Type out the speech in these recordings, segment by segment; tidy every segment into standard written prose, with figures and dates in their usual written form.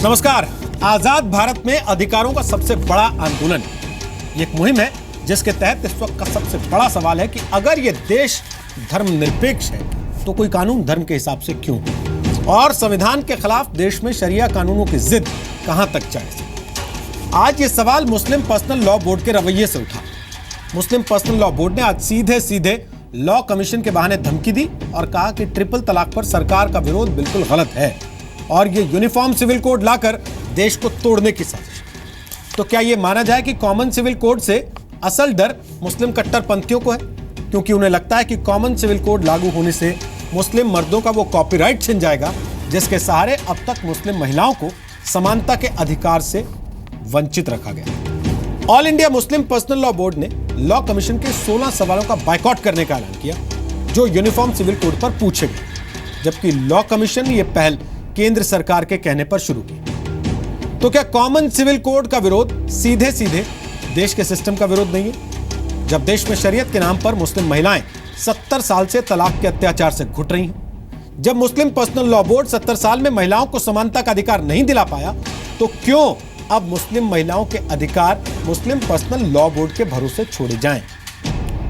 नमस्कार। आजाद भारत में अधिकारों का सबसे बड़ा आंदोलन, ये एक मुहिम है जिसके तहत इस वक्त का सबसे बड़ा सवाल है कि अगर ये देश धर्मनिरपेक्ष है तो कोई कानून धर्म के हिसाब से क्यों हो, और संविधान के खिलाफ देश में शरिया कानूनों की जिद कहां तक जायज है। आज ये सवाल मुस्लिम पर्सनल लॉ बोर्ड के रवैये से उठा। मुस्लिम पर्सनल लॉ बोर्ड ने आज सीधे सीधे लॉ कमीशन के बहाने धमकी दी और कहा कि ट्रिपल तलाक पर सरकार का विरोध बिल्कुल गलत है और ये यूनिफॉर्म सिविल कोड लाकर देश को तोड़ने की साजिश। तो क्या ये माना जाए कि कॉमन सिविल कोड से असल डर मुस्लिम कट्टरपंथियों को है, क्योंकि उन्हें लगता है कि कॉमन सिविल कोड लागू होने से मुस्लिम मर्दों का वो कॉपीराइट छिन जाएगा जिसके सहारे अब तक मुस्लिम महिलाओं को समानता के अधिकार से वंचित रखा गया। All India Muslim personal law board ने लॉ कमीशन के 16 सवालों का बायकॉट करने का ऐलान किया जो यूनिफॉर्म सिविल कोड पर पूछे गए, जबकि लॉ कमीशन ने यह पहल केंद्र सरकार के कहने पर शुरू की। तो क्या कॉमन सिविल कोड का विरोध सीधे सीधे देश के सिस्टम का विरोध नहीं है? जब देश में शरीयत के नाम पर मुस्लिम महिलाएं 70 साल से तलाक के अत्याचार से घुट रही हैं, जब मुस्लिम पर्सनल लॉ बोर्ड 70 साल में महिलाओं को समानता का अधिकार नहीं दिला पाया, तो क्यों अब मुस्लिम महिलाओं के अधिकार मुस्लिम पर्सनल लॉ बोर्ड के भरोसे छोड़े जाएं?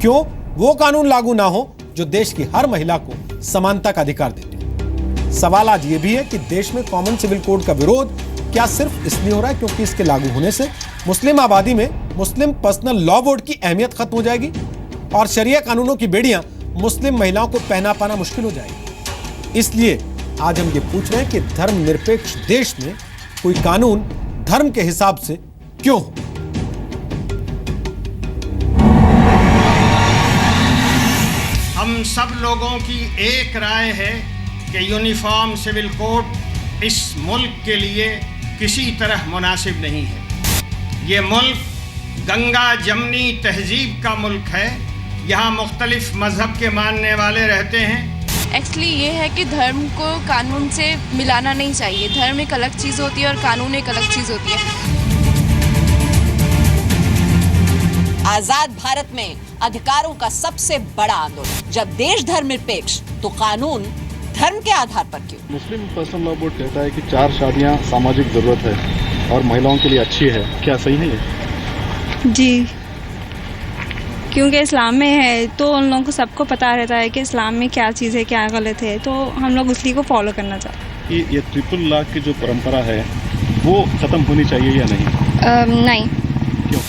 क्यों वो कानून लागू ना हो जो देश की हर महिला को समानता का अधिकार देते? सवाल आज ये भी है कि देश में कॉमन सिविल कोड का विरोध क्या सिर्फ इसलिए हो रहा है क्योंकि इसके लागू होने से मुस्लिम आबादी में मुस्लिम पर्सनल लॉ बोर्ड की अहमियत खत्म हो जाएगी और शरिया कानूनों की बेड़ियां मुस्लिम महिलाओं को पहना पाना मुश्किल हो जाएगी। इसलिए आज हम ये पूछ रहे हैं कि धर्मनिरपेक्ष देश में कोई कानून धर्म के हिसाब से क्यों हो? हम सब लोगों की एक राय है कि यूनिफॉर्म सिविल कोड इस मुल्क के लिए किसी तरह मुनासिब नहीं है। ये मुल्क गंगा जमनी तहजीब का मुल्क है। यहाँ मुख्तलिफ मजहब के मानने वाले रहते हैं। एक्चुअली ये है कि धर्म को कानून से मिलाना नहीं चाहिए। धर्म एक अलग चीज़ होती है और कानून एक अलग चीज़ होती है। आजाद भारत में अधिकारों का सबसे बड़ा आंदोलन, जब देश धर्मनिरपेक्ष तो कानून धर्म के आधार पर क्यों? मुस्लिम पर्सनल लॉ बोर्ड कहता है कि 4 शादियां सामाजिक जरूरत है और महिलाओं के लिए अच्छी है, क्या सही नहीं है? जी, क्योंकि इस्लाम में है तो उन लोगों को सबको पता रहता है कि इस्लाम में क्या चीज़ है क्या गलत है, तो हम लोग उसी को फॉलो करना चाहते हैं। ये ट्रिपल तलाक की जो परंपरा है वो खत्म होनी चाहिए या नहीं? नहीं, क्यों?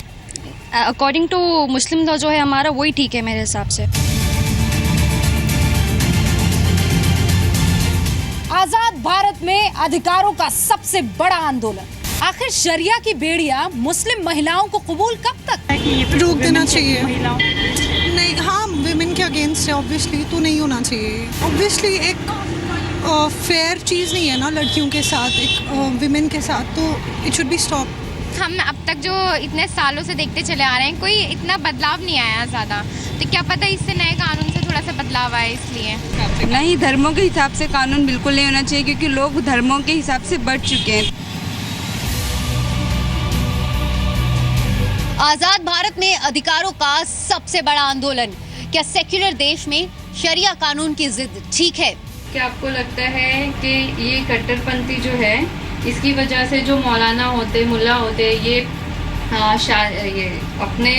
अकॉर्डिंग टू मुस्लिम लॉ जो है हमारा वही ठीक है मेरे हिसाब से। आजाद भारत में अधिकारों का सबसे बड़ा आंदोलन, आखिर शरिया की बेड़ियां मुस्लिम महिलाओं को कबूल कब तक? रोक देना चाहिए। नहीं, हाँ, विमेन के अगेंस्ट है ऑब्वियसली, तो नहीं होना चाहिए। ऑब्वियसली एक फेयर चीज़ नहीं है ना लड़कियों के साथ, एक विमेन के साथ, तो इट शुड बी स्टॉप। हम अब तक जो इतने सालों से देखते चले आ रहे हैं, कोई इतना बदलाव नहीं आया ज़्यादा, तो क्या पता इससे नए कानून से थोड़ा सा बदलाव आए। इसलिए नहीं, धर्मों के हिसाब से कानून बिल्कुल नहीं होना चाहिए क्योंकि लोग धर्मों के हिसाब से बढ़ चुके हैं। आजाद भारत में अधिकारों का सबसे बड़ा आंदोलन, क्या सेक्युलर देश में शरिया कानून की जिद ठीक है? क्या आपको लगता है कि ये कट्टरपंथी जो है इसकी वजह से जो मौलाना होते मुल्ला होते ये अपने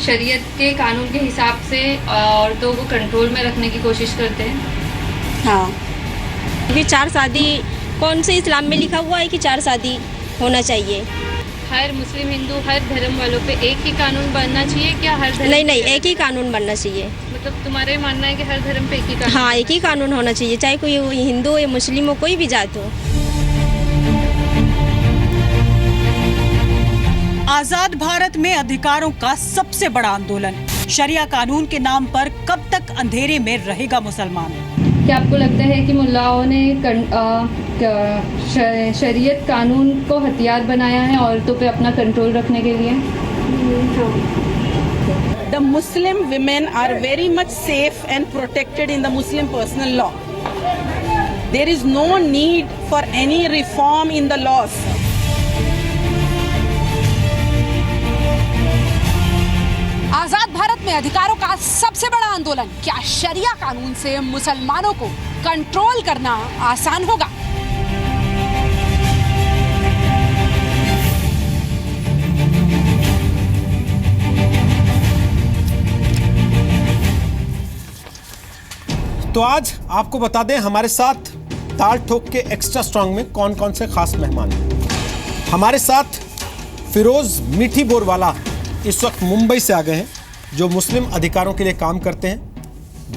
शरीयत के कानून के हिसाब से औरतों को कंट्रोल में रखने की कोशिश करते हैं? हाँ, ये 4 शादी कौन से इस्लाम में लिखा हुआ है कि 4 शादी होना चाहिए? हर मुस्लिम हिंदू हर धर्म वालों पे एक ही कानून बनना चाहिए क्या? हर धर्म नहीं, एक ही कानून बनना चाहिए। मतलब तुम्हारा ये मानना है कि हर धर्म पे एक ही कानून? हाँ, एक ही कानून होना चाहिए, चाहे कोई हिंदू हो या मुस्लिम हो, कोई भी जात हो। आजाद भारत में अधिकारों का सबसे बड़ा आंदोलन, शरिया कानून के नाम पर कब तक अंधेरे में रहेगा मुसलमान? क्या आपको लगता है कि मुल्लाओं ने शरीयत कानून को हथियार बनाया है औरतों पे अपना कंट्रोल रखने के लिए? The Muslim women are very much safe and protected in the Muslim personal law. There is no need for any reform in the laws. आजाद भारत में अधिकारों का सबसे बड़ा आंदोलन, क्या शरिया कानून से मुसलमानों को कंट्रोल करना आसान होगा? तो आज आपको बता दें हमारे साथ ताल ठोक के एक्स्ट्रा स्ट्रांग में कौन कौन से खास मेहमान हैं। हमारे साथ फिरोज मीठी बोरवाला इस वक्त मुंबई से आ गए हैं, जो मुस्लिम अधिकारों के लिए काम करते हैं,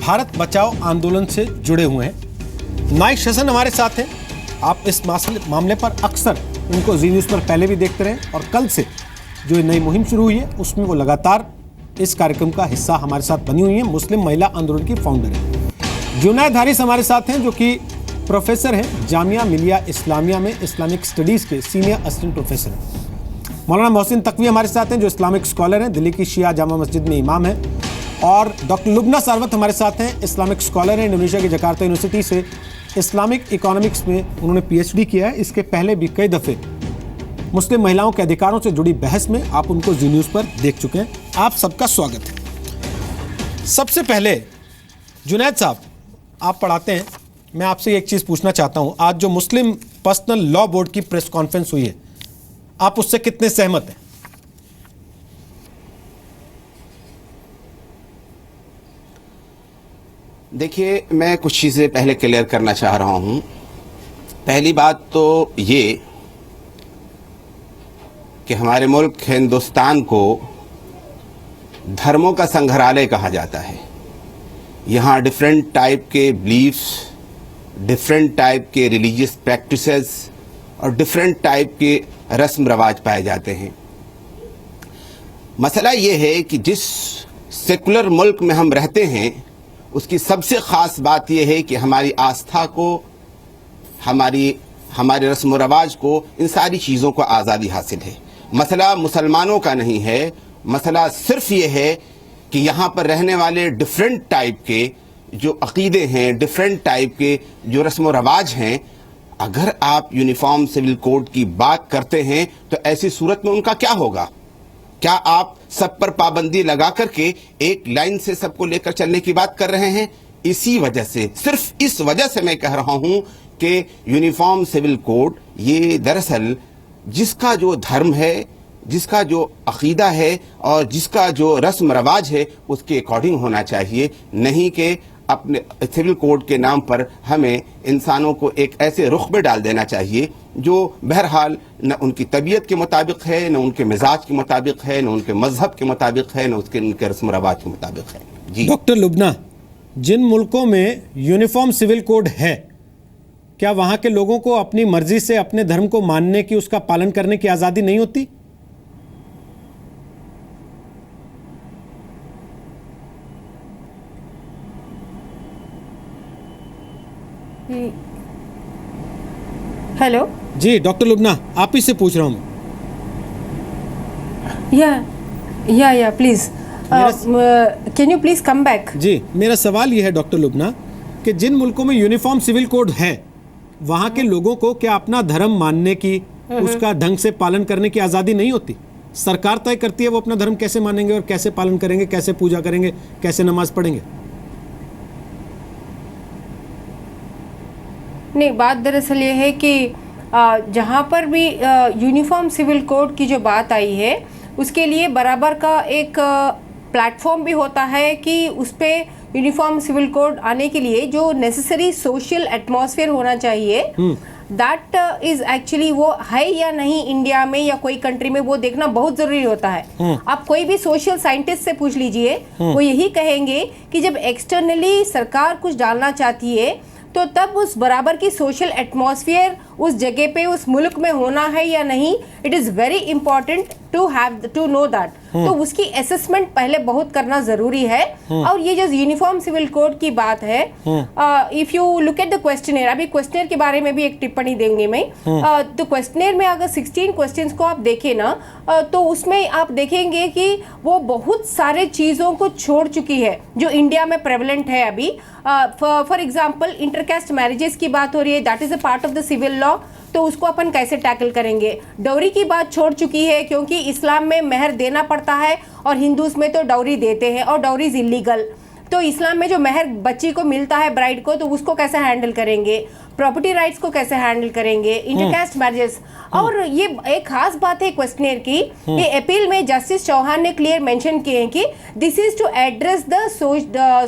भारत बचाओ आंदोलन से जुड़े हुए हैं। नाइक शसन हमारे साथ हैं। आप इस मामले पर अक्सर उनको जी न्यूज़ पर पहले भी देखते रहे और कल से जो नई मुहिम शुरू हुई है उसमें वो लगातार इस कार्यक्रम का हिस्सा हमारे साथ बनी हुई है। मुस्लिम महिला आंदोलन की फाउंडर है। जुनैद हारिस हमारे साथ हैं, जो कि प्रोफेसर हैं जामिया मिलिया इस्लामिया में इस्लामिक स्टडीज़ के सीनियर असिस्टेंट प्रोफेसर हैं। मौलाना मोहसिन तकवी हमारे साथ हैं, जो इस्लामिक स्कॉलर हैं, दिल्ली की शिया जामा मस्जिद में इमाम हैं। और डॉक्टर लुबना सारवत हमारे साथ हैं, इस्लामिक स्कॉलर हैं, इंडोनेशिया की जकार्ता यूनिवर्सिटी से इस्लामिक इकोनॉमिक्स में उन्होंने PhD किया है। इसके पहले भी कई दफ़े मुस्लिम महिलाओं के अधिकारों से जुड़ी बहस में आप उनको जी न्यूज़ पर देख चुके हैं। आप सबका स्वागत है। सबसे पहले जुनैद साहब, आप पढ़ाते हैं, मैं आपसे एक चीज़ पूछना चाहता हूँ। आज जो मुस्लिम पर्सनल लॉ बोर्ड की प्रेस कॉन्फ्रेंस हुई है, आप उससे कितने सहमत हैं? देखिए, मैं कुछ चीज़ें पहले क्लियर करना चाह रहा हूं। पहली बात तो ये कि हमारे मुल्क हिंदुस्तान को धर्मों का संग्रहालय कहा जाता है। यहाँ डिफरेंट टाइप के बिलीफ्स, डिफरेंट टाइप के रिलीजियस प्रैक्टिसेस और डिफरेंट टाइप के रस्म रवाज पाए जाते हैं। मसला ये है कि जिस सेकुलर मुल्क में हम रहते हैं उसकी सबसे ख़ास बात यह है कि हमारी आस्था को, हमारे रस्म रवाज को, इन सारी चीज़ों को आज़ादी हासिल है। मसला मुसलमानों का नहीं है, मसला सिर्फ ये है कि यहाँ पर रहने वाले डिफरेंट टाइप के जो अक़ीदे हैं, डिफरेंट टाइप के जो रस्म रवाज हैं, अगर आप यूनिफॉर्म सिविल कोड की बात करते हैं तो ऐसी सूरत में उनका क्या होगा? क्या आप सब पर पाबंदी लगा करके एक लाइन से सबको लेकर चलने की बात कर रहे हैं? इसी वजह से, सिर्फ इस वजह से मैं कह रहा हूं कि यूनिफॉर्म सिविल कोड ये दरअसल जिसका जो धर्म है, जिसका जो अकीदा है और जिसका जो रस्म रवाज है उसके अकॉर्डिंग होना चाहिए, नहीं कि अपने सिविल कोड के नाम पर हमें इंसानों को एक ऐसे रुख में डाल देना चाहिए जो बहरहाल न उनकी तबीयत के मुताबिक है, न उनके मिजाज के मुताबिक है, न उनके मजहब के मुताबिक है, न उनके रस्म रवाज के मुताबिक है। जी डॉक्टर लुबना, जिन मुल्कों में यूनिफॉर्म सिविल कोड है, क्या वहाँ के लोगों को अपनी मर्जी से अपने धर्म को मानने की, उसका पालन करने की आज़ादी नहीं होती? हेलो जी डॉक्टर लुबना, आप ही से पूछ रहा हूँ। या please can you please come back. जी, मेरा सवाल यह है डॉक्टर लुबना कि जिन मुल्कों में यूनिफॉर्म सिविल कोड है, वहाँ के लोगों को क्या अपना धर्म मानने की, उसका ढंग से पालन करने की आज़ादी नहीं होती? सरकार तय करती है वो अपना धर्म कैसे मानेंगे और कैसे पालन करेंगे, कैसे पूजा करेंगे, कैसे नमाज पढ़ेंगे। नहीं, बात दरअसल ये है कि जहाँ पर भी यूनिफॉर्म सिविल कोड की जो बात आई है उसके लिए बराबर का एक प्लेटफॉर्म भी होता है कि उस पर यूनिफॉर्म सिविल कोड आने के लिए जो नेसेसरी सोशल एटमॉस्फेयर होना चाहिए, दैट इज एक्चुअली वो है या नहीं इंडिया में या कोई कंट्री में, वो देखना बहुत जरूरी होता है। आप कोई भी सोशल साइंटिस्ट से पूछ लीजिए, वो यही कहेंगे कि जब एक्सटर्नली सरकार कुछ डालना चाहती है तो तब उस बराबर की सोशल एटमॉस्फेयर उस जगह पे, उस मुल्क में होना है या नहीं, it is very important to know that. तो उसकी असेसमेंट पहले बहुत करना जरूरी है। और ये जो यूनिफॉर्म सिविल कोड की बात है, if you look at the questionnaire, अभी क्वेश्चनेयर के बारे में भी एक टिप्पणी देंगे मैं। तो क्वेश्चनेयर में अगर 16 क्वेश्चंस को आप देखें ना, तो उसमें आप देखेंगे कि वो बहुत सारे चीज़ों को छोड़ चुकी है जो इंडिया में प्रेवलेंट है अभी। फॉर एग्जाम्पल इंटरकास्ट मैरिजेस की बात हो रही है, that is a part of the civil law, तो उसको अपन कैसे टैकल करेंगे। डाउरी की बात छोड़ चुकी है क्योंकि इस्लाम में मेहर देना पड़ता है और हिंदूज में तो डाउरी देते हैं और डाउरी इज इलीगल। तो इस्लाम में जो मेहर बच्ची को मिलता है, ब्राइड को, तो उसको कैसे हैंडल करेंगे। प्रॉपर्टी राइट्स को कैसे हैंडल करेंगे, इंटरकास्ट मैरिजेस। और ये एक खास बात है क्वेश्चनियर की, ये अपील में जस्टिस चौहान ने क्लियर मेंशन किए हैं कि this is to address the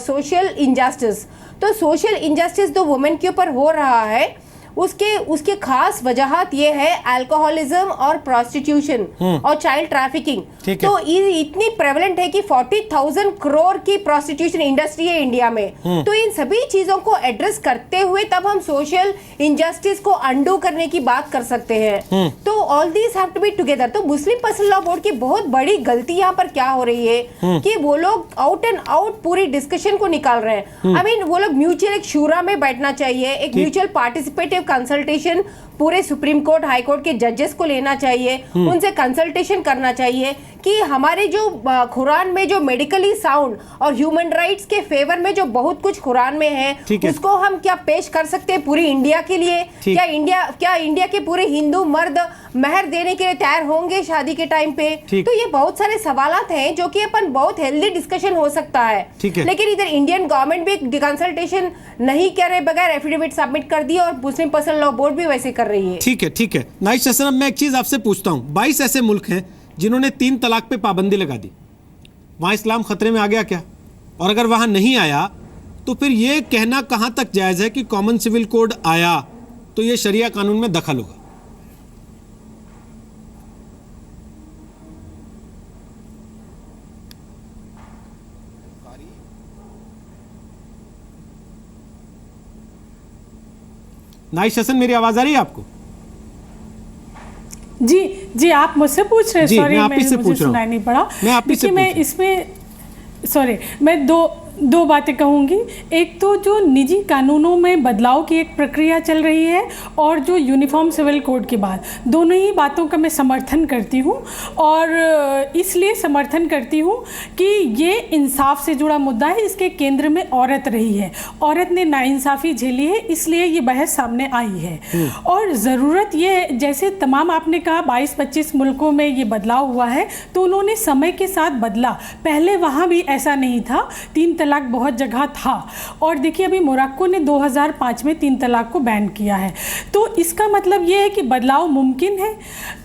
social injustice. तो सोशल इंजस्टिस जो वुमेन के ऊपर हो रहा है उसके खास वजहत ये है अल्कोहलिज्म और प्रोस्टिट्यूशन और चाइल्ड ट्रैफिकिंग। तो ये इतनी प्रेवलेंट है कि 40,000 करोड़ की प्रोस्टिट्यूशन इंडस्ट्री है इंडिया में। तो इन सभी चीजों को एड्रेस करते हुए तब हम सोशल इंजस्टिस को अंडू करने की बात कर सकते हैं। तो all these have to be together. तो मुस्लिम पर्सनल लॉ बोर्ड की बहुत बड़ी गलती यहाँ पर क्या हो रही है कि वो लोग आउट एंड आउट पूरी डिस्कशन को निकाल रहे हैं। आई मीन वो लोग म्यूचुअल एक शूरा में बैठना चाहिए, एक म्यूचुअल पार्टिसिपेटिव कंसल्टेशन पूरे सुप्रीम कोर्ट हाई कोर्ट के जजेस को लेना चाहिए, उनसे कंसल्टेशन करना चाहिए कि हमारे जो कुरान में जो मेडिकली साउंड और ह्यूमन राइट्स के फेवर में जो बहुत कुछ कुरान में है उसको हम क्या पेश कर सकते हैं पूरी इंडिया के लिए। क्या इंडिया के पूरे हिंदू मर्द महर देने के लिए तैयार होंगे शादी के टाइम पे? तो ये बहुत सारे सवालात हैं जो कि अपन बहुत हेल्दी डिस्कशन हो सकता है। लेकिन इधर इंडियन गवर्नमेंट भी कंसल्टेशन नहीं करे बगैर एफिडेविट सबमिट कर दी और मुस्लिम पर्सनल लॉ बोर्ड भी वैसे कर रही है। ठीक है नाइस सेशन। अब मैं एक चीज आपसे पूछता हूँ, 22 ऐसे मुल्क हैं जिन्होंने 3 तलाक पे पाबंदी लगा दी, वहां इस्लाम खतरे में आ गया क्या? और अगर वहां नहीं आया तो फिर ये कहना कहां तक जायज है कि कॉमन सिविल कोड आया तो ये शरिया कानून में दखल होगा? नाइस सेशन, मेरी आवाज आ रही है आपको? जी आप मुझसे पूछ रहे हैं? सॉरी, मुझे सुनाई नहीं पड़ा। मैं आप ही से मैं इसमें सॉरी मैं दो बातें कहूँगी। एक तो जो निजी कानूनों में बदलाव की एक प्रक्रिया चल रही है और जो यूनिफॉर्म सिविल कोड की बात, दोनों ही बातों का मैं समर्थन करती हूँ। और इसलिए समर्थन करती हूँ कि ये इंसाफ से जुड़ा मुद्दा है, इसके केंद्र में औरत रही है, औरत ने नाइंसाफ़ी झेली है, इसलिए ये बहस सामने आई है। और ज़रूरत ये, जैसे तमाम आपने कहा 22-25 मुल्कों में ये बदलाव हुआ है, तो उन्होंने समय के साथ बदला। पहले वहाँ भी ऐसा नहीं था, 3 तलाक बहुत जगह था। और देखिए अभी मोरक्को ने 2005 में 3 तलाक को बैन किया है। तो इसका मतलब ये है कि बदलाव मुमकिन है।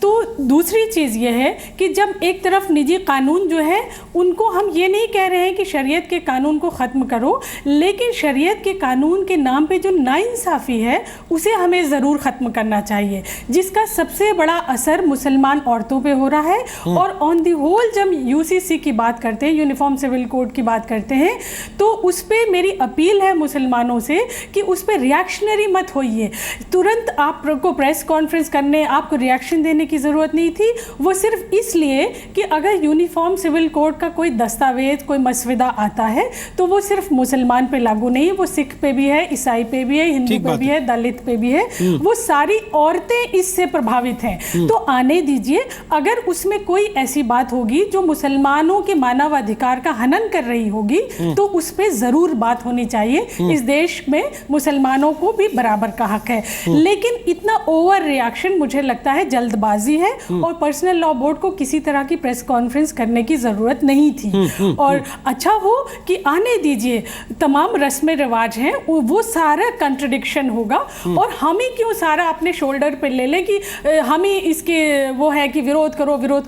तो दूसरी चीज़ ये है कि जब एक तरफ निजी कानून जो है उनको हम ये नहीं कह रहे हैं कि शरीयत के कानून को ख़त्म करो, लेकिन शरीयत के कानून के नाम पे जो नाइंसाफ़ी है उसे हमें ज़रूर ख़त्म करना चाहिए, जिसका सबसे बड़ा असर मुसलमान औरतों पे हो रहा है। और ऑन दी होल जब यूसीसी की बात करते हैं, यूनिफॉर्म सिविल कोड की बात करते हैं, तो उस पर मेरी अपील है मुसलमानों से कि उस पर रिएक्शनरी मत होइए। तुरंत आपको प्रेस कॉन्फ्रेंस करने, आपको रिएक्शन देने की ज़रूरत नहीं थी। वो सिर्फ इसलिए कि अगर यूनिफॉर्म सिविल कोड का कोई दस्तावेज, कोई मसविदा आता है तो वो सिर्फ मुसलमान पे लागू नहीं है, वो सिख पे भी है, ईसाई पे भी है, हिंदू पे भी है, दलित पे भी है। वो सारी औरतें इससे प्रभावित हैं। तो आने दीजिए, अगर उसमें कोई ऐसी बात होगी जो मुसलमानों के मानवाधिकार का हनन कर रही होगी तो उस पे जरूर बात होनी चाहिए। इस देश में मुसलमानों को भी बराबर का हक है। लेकिन इतना ओवर रिएक्शन मुझे लगता है जल्दबाजी है और पर्सनल लॉ बोर्ड को किसी तरह की प्रेस कॉन्फ्रेंस करने की जरूरत नहीं थी। और अच्छा हो कि आने दीजिए, तमाम रस्में रिवाज हैं वो सारा कंट्रडिक्शन होगा और हम ही क्यों सारा अपने शोल्डर पे ले लें कि हम ही इसके वो है कि विरोध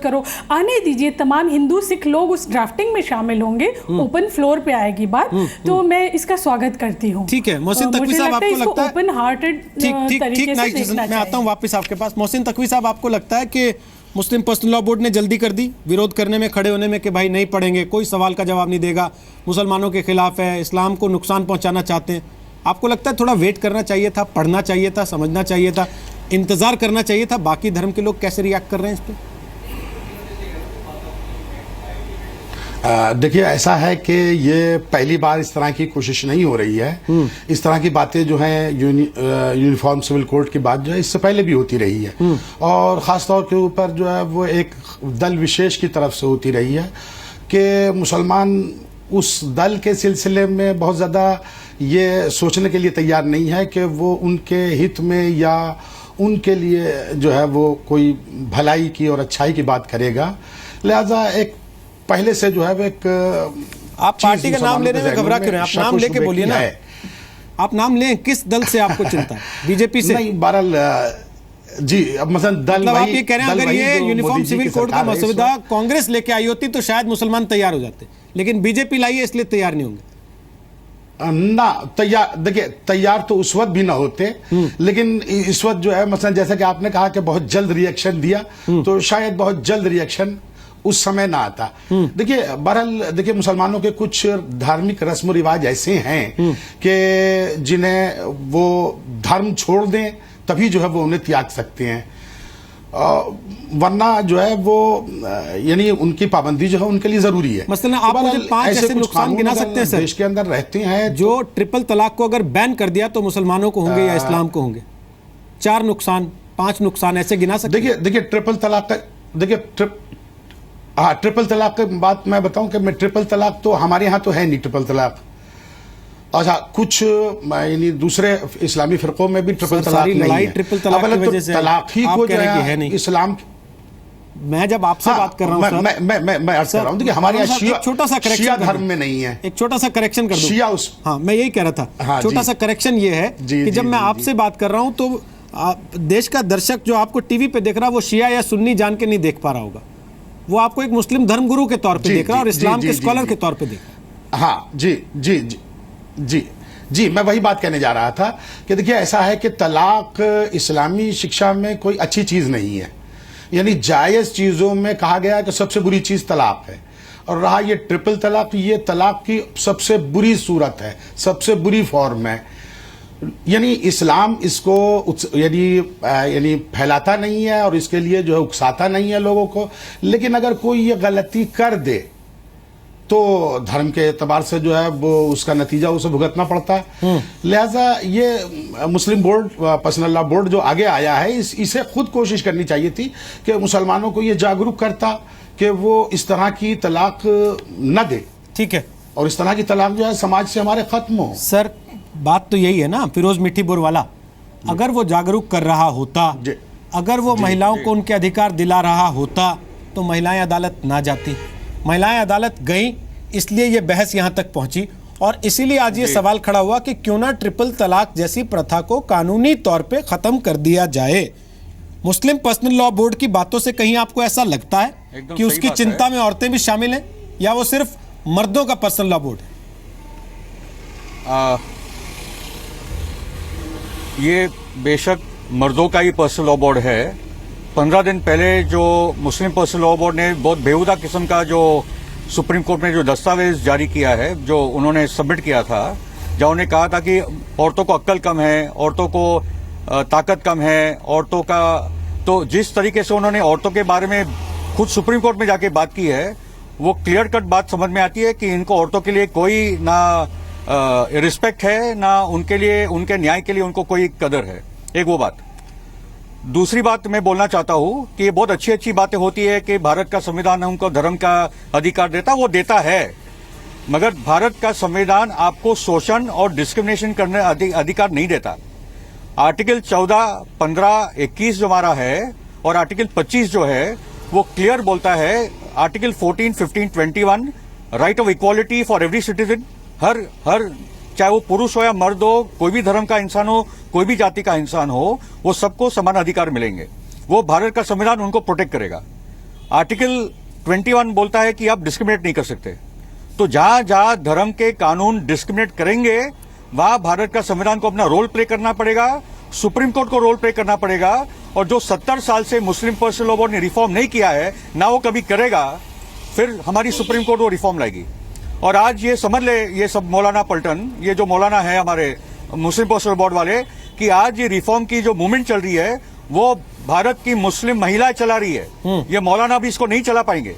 करो। आने दीजिए, तमाम हिंदू सिख लोग उस ड्राफ्टिंग में शामिल होंगे, ओपन फ्लोर पे आएगी बात। तो मैं इसका स्वागत करती हूँ। ठीक है मोहसिन तकवी साहब, आपको लगता है ओपन हार्टेड तरीके से देखना मैं आता हूँ वापस आपके पास। मोहसिन तकवी साहब, आपको लगता है कि मुस्लिम पर्सनल लॉ बोर्ड ने जल्दी कर दी विरोध करने में, खड़े होने में कि भाई नहीं पढ़ेंगे, कोई सवाल का जवाब नहीं देगा, मुसलमानों के खिलाफ है, इस्लाम को नुकसान पहुंचाना चाहते हैं? आपको लगता है थोड़ा वेट करना चाहिए था, पढ़ना चाहिए था, समझना चाहिए था, इंतजार करना चाहिए था? बाकी धर्म के लोग कैसे रिएक्ट कर रहे हैं इस पर? देखिए, ऐसा है कि ये पहली बार इस तरह की कोशिश नहीं हो रही है। इस तरह की बातें जो हैं यूनिफॉर्म सिविल कोड की बात जो है इससे पहले भी होती रही है और ख़ास तौर के ऊपर जो है वो एक दल विशेष की तरफ से होती रही है कि मुसलमान उस दल के सिलसिले में बहुत ज़्यादा ये सोचने के लिए तैयार नहीं है कि वो उनके हित में या उनके लिए जो है वो कोई भलाई की और अच्छाई की बात करेगा। लिहाजा एक पहले से जो है वो एक, आप पार्टी का नाम लेने में घबरा क्यों रहे हैं? आप नाम लेके बोलिए ना। आप नाम लें, किस दल से आपको चिंता है? बीजेपी से? नहीं, बहरहाल जी, अब मसलन दल मतलब आप वही, ये कह रहे हैं अगर ये यूनिफॉर्म सिविल कोड का मसौदा कांग्रेस लेके आई होती तो शायद मुसलमान तैयार हो जाते, लेकिन बीजेपी लाई है इसलिए तैयार नहीं होंगे ना। तैयार, देखिए तैयार तो उस वक्त भी ना होते, लेकिन इस वक्त जो है मसलन जैसा कि आपने कहा कि बहुत जल्द रिएक्शन दिया, तो शायद बहुत जल्द रिएक्शन उस समय ना आता। देखिए बहरहाल, देखिए मुसलमानों के कुछ धार्मिक रस्म रिवाज ऐसे हैं कि जिन्हें वो धर्म छोड़ दें तभी जो है वो उन्हें त्याग सकते हैं, वरना जो है वो यानी उनकी पाबंदी जो है उनके लिए जरूरी है। मसलन आप मुझे 5 ऐसे नुकसान गिना सकते हैं सर देश के अंदर रहते हैं जो ट्रिपल तलाक को अगर बैन कर दिया तो मुसलमानों को होंगे या इस्लाम को होंगे? 4 नुकसान, 5 नुकसान ऐसे गिना सकते हैं? देखिए ट्रिपल तलाक, देखिए हाँ, ट्रिपल तलाक की बात मैं बताऊं कि मैं ट्रिपल तलाक तो हमारे यहाँ तो है नहीं ट्रिपल तलाक। अच्छा, कुछ यानी दूसरे इस्लामी फिरकों में भी ट्रिपल तलाक नहीं है। ट्रिपल तलाक की वजह से तलाक ही को जो है नहीं इस्लाम। मैं जब आपसे बात कर रहा हूं सर, मैं अर्ज कर रहा हूं कि हमारे यहाँ छोटा सा शिया धर्म में नहीं है। एक छोटा सा करेक्शन कर दूं। शिया उस, हाँ मैं यही कह रहा था। हाँ, छोटा सा करेक्शन ये है कि जब मैं आपसे बात कर रहा हूं तो देश का दर्शक जो आपको टीवी पे देख रहा है वो शिया या सुन्नी जान के नहीं देख पा रहा होगा, वो आपको एक मुस्लिम धर्मगुरु के तौर पे देख रहा है और इस्लाम के स्कॉलर के तौर पे देख रहा है। हाँ जी जी जी जी जी, मैं वही बात कहने जा रहा था कि देखिए ऐसा है कि तलाक इस्लामी शिक्षा में कोई अच्छी चीज नहीं है, यानी जायज चीजों में कहा गया है कि सबसे बुरी चीज तलाक है, और रहा ये ट्रिपल तलाक, ये तलाक की सबसे बुरी सूरत है, सबसे बुरी फॉर्म है। यानी इस्लाम इसको यानी फैलाता नहीं है और इसके लिए जो है उकसाता नहीं है लोगों को, लेकिन अगर कोई ये गलती कर दे तो धर्म के एतबार से जो है वो उसका नतीजा उसे भुगतना पड़ता है। लिहाजा ये मुस्लिम बोर्ड, पर्सनल लॉ बोर्ड जो आगे आया है, इसे खुद कोशिश करनी चाहिए थी कि मुसलमानों को ये जागरूक करता कि वो इस तरह की तलाक न दे। ठीक है, और इस तरह की तलाक जो है समाज से हमारे खत्म हो। सर बात तो यही है ना, फिरोज मिठीपुर वाला, अगर वो जागरूक कर रहा होता, अगर वो महिलाओं को उनके अधिकार दिला रहा होता तो महिलाएं अदालत ना जाती। महिलाएं अदालत गई, इसलिए ये बहस यहां तक पहुंची और इसीलिए आज ये सवाल खड़ा हुआ कि क्यों ना ट्रिपल तलाक जैसी प्रथा को कानूनी तौर पे खत्म कर दिया जाए। मुस्लिम पर्सनल लॉ बोर्ड की बातों से कहीं आपको ऐसा लगता है कि उसकी चिंता में औरतें भी शामिल हैं या वो सिर्फ मर्दों का पर्सनल लॉ बोर्ड है? ये बेशक मर्दों का ही पर्सनल लॉ बोर्ड है। 15 दिन पहले जो मुस्लिम पर्सनल लॉ बोर्ड ने बहुत बेहुदा किस्म का जो सुप्रीम कोर्ट में जो दस्तावेज जारी किया है, जो उन्होंने सबमिट किया था, जहाँ उन्होंने कहा था कि औरतों को अक्ल कम है, औरतों को ताकत कम है, औरतों का, तो जिस तरीके से उन्होंने औरतों के बारे में खुद सुप्रीम कोर्ट में जाके बात की है, वो क्लियर कट बात समझ में आती है कि इनको औरतों के लिए कोई ना रिस्पेक्ट है, ना उनके लिए, उनके न्याय के लिए उनको कोई कदर है। एक वो बात। दूसरी बात मैं बोलना चाहता हूं कि ये बहुत अच्छी अच्छी बातें होती है कि भारत का संविधान उनको धर्म का अधिकार देता, वो देता है, मगर भारत का संविधान आपको शोषण और डिस्क्रिमिनेशन करने अधिकार नहीं देता। आर्टिकल 14, 15, 21 जो हमारा है और आर्टिकल 25 जो है वो क्लियर बोलता है, article 14, 15, 21, right of equality for every citizen, हर चाहे वो पुरुष हो या मर्द हो, कोई भी धर्म का इंसान हो, कोई भी जाति का इंसान हो, वो सबको समान अधिकार मिलेंगे। वो भारत का संविधान उनको प्रोटेक्ट करेगा। आर्टिकल 21 बोलता है कि आप डिस्क्रिमिनेट नहीं कर सकते। तो जहां जहां धर्म के कानून डिस्क्रिमिनेट करेंगे वहां भारत का संविधान को अपना रोल प्ले करना पड़ेगा, सुप्रीम कोर्ट को रोल प्ले करना पड़ेगा। और जो 70 साल से मुस्लिम पर्सनल लॉ बोर्ड ने रिफॉर्म नहीं किया है, ना वो कभी करेगा, फिर हमारी सुप्रीम कोर्ट वो रिफॉर्म लाएगी। और आज ये समझ ले, ये सब मौलाना पलटन, ये जो मौलाना है हमारे मुस्लिम पर्सनल बोर्ड वाले, कि आज ये रिफॉर्म की जो मूवमेंट चल रही है वो भारत की मुस्लिम महिलाएं चला रही है। ये मौलाना भी इसको नहीं चला पाएंगे।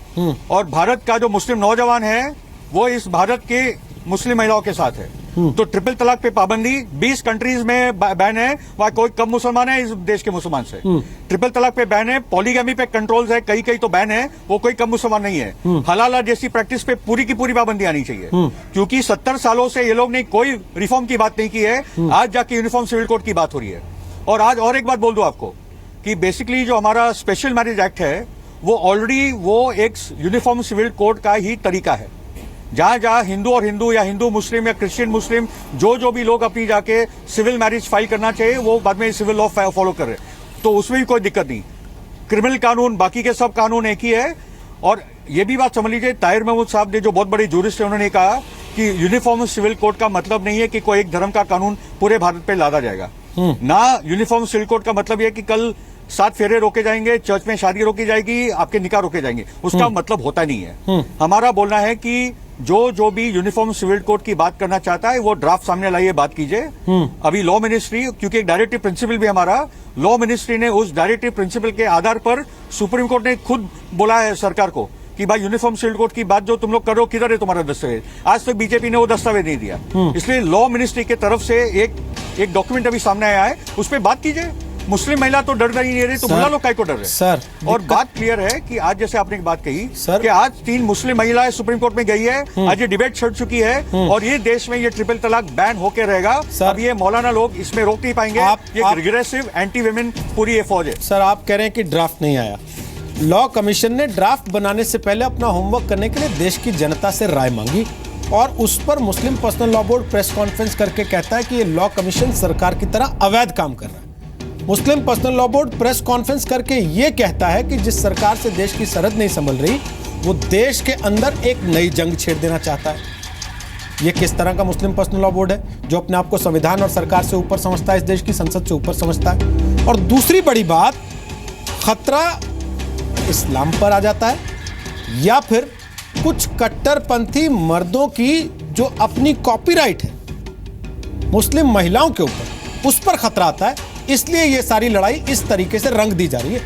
और भारत का जो मुस्लिम नौजवान है वो इस भारत के मुस्लिम महिलाओं के साथ है। तो ट्रिपल तलाक पे पाबंदी 20 कंट्रीज में बैन है, वहां कोई कम मुसलमान है इस देश के मुसलमान से। ट्रिपल तलाक पे बैन है, पॉलीगैमी पे कंट्रोल्स है, कई तो बैन है, वो कोई कम मुसलमान नहीं है। हलाला जैसी प्रैक्टिस पे पूरी की पूरी पाबंदी आनी चाहिए, क्योंकि 70 सालों से ये लोग ने कोई रिफॉर्म की बात नहीं की है। आज जाके यूनिफॉर्म सिविल कोड की बात हो रही है। और आज और एक बात बोल दूं आपको कि बेसिकली जो हमारा स्पेशल मैरिज एक्ट है वो ऑलरेडी वो एक यूनिफॉर्म सिविल कोड का ही तरीका है। जहां जहां हिंदू और हिंदू या हिंदू मुस्लिम या क्रिश्चियन मुस्लिम जो भी लोग अपनी जाके सिविल मैरिज फाइल करना चाहिए वो बाद में सिविल लॉ फॉलो कर रहे हैं, तो उसमें भी कोई दिक्कत नहीं। क्रिमिनल कानून बाकी के सब कानून एक ही है। और ये भी बात समझ लीजिए, ताहिर महमूद साहब ने जो बहुत बड़े जूरिस्ट है उन्होंने कहा कि यूनिफॉर्म सिविल कोड का मतलब नहीं है कि कोई एक धर्म का कानून पूरे भारत पे लादा जाएगा। ना यूनिफॉर्म सिविल कोड का मतलब यह कि कल 7 फेरे रोके जाएंगे, चर्च में शादी रोकी जाएगी, आपके निकाह रोके जाएंगे, उसका मतलब होता नहीं है। हमारा बोलना है कि जो भी यूनिफॉर्म सिविल कोड की बात करना चाहता है वो ड्राफ्ट सामने लाइए, बात कीजिए। अभी लॉ मिनिस्ट्री, क्योंकि एक डायरेक्टिव प्रिंसिपल भी हमारा, लॉ मिनिस्ट्री ने उस डायरेक्टिव प्रिंसिपल के आधार पर सुप्रीम कोर्ट ने खुद बोला है सरकार को कि भाई यूनिफॉर्म सिविल कोड की बात जो तुम लोग कर रहे हो, किधर है तुम्हारा दस्तावेज? आज तक बीजेपी ने वो दस्तावेज नहीं दिया। इसलिए लॉ मिनिस्ट्री की तरफ से एक डॉक्यूमेंट अभी सामने आया है, उस पर बात कीजिए। मुस्लिम महिला तो डर नहीं रही, तो मुल्ला लोग काय को डर रहे? सर, और बात क्लियर है कि आज जैसे आपने एक बात कही कि आज 3 मुस्लिम महिलाएं सुप्रीम कोर्ट में गई है, आज ये डिबेट छिड़ चुकी है और ये देश में ये ट्रिपल तलाक बैन होके रहेगा। अब ये मौलाना लोग इसमें रोक नहीं पाएंगे। ये रिग्रेसिव एंटी विमेन पूरी ये फौज है। सर, आप कह रहे हैं कि ड्राफ्ट नहीं आया। लॉ कमीशन ने ड्राफ्ट बनाने से पहले अपना होमवर्क करने के लिए देश की जनता से राय मांगी और उस पर Muslim personal law board press conference करके कहता है कि ये लॉ कमीशन सरकार की तरह अवैध काम कर रहा है। Muslim personal law board press conference करके ये कहता है कि जिस सरकार से देश की सरहद नहीं संभल रही, वो देश के अंदर एक नई जंग छेड़ देना चाहता है। ये किस तरह का मुस्लिम पर्सनल लॉ बोर्ड है जो अपने आप को संविधान और सरकार से ऊपर समझता है, इस देश की संसद से ऊपर समझता है? और दूसरी बड़ी बात, खतरा इस्लाम पर आ जाता है या फिर कुछ कट्टरपंथी मर्दों की जो अपनी कॉपीराइट है मुस्लिम महिलाओं के ऊपर, उस पर खतरा आता है। इसलिए ये सारी लड़ाई इस तरीके से रंग दी जा रही है।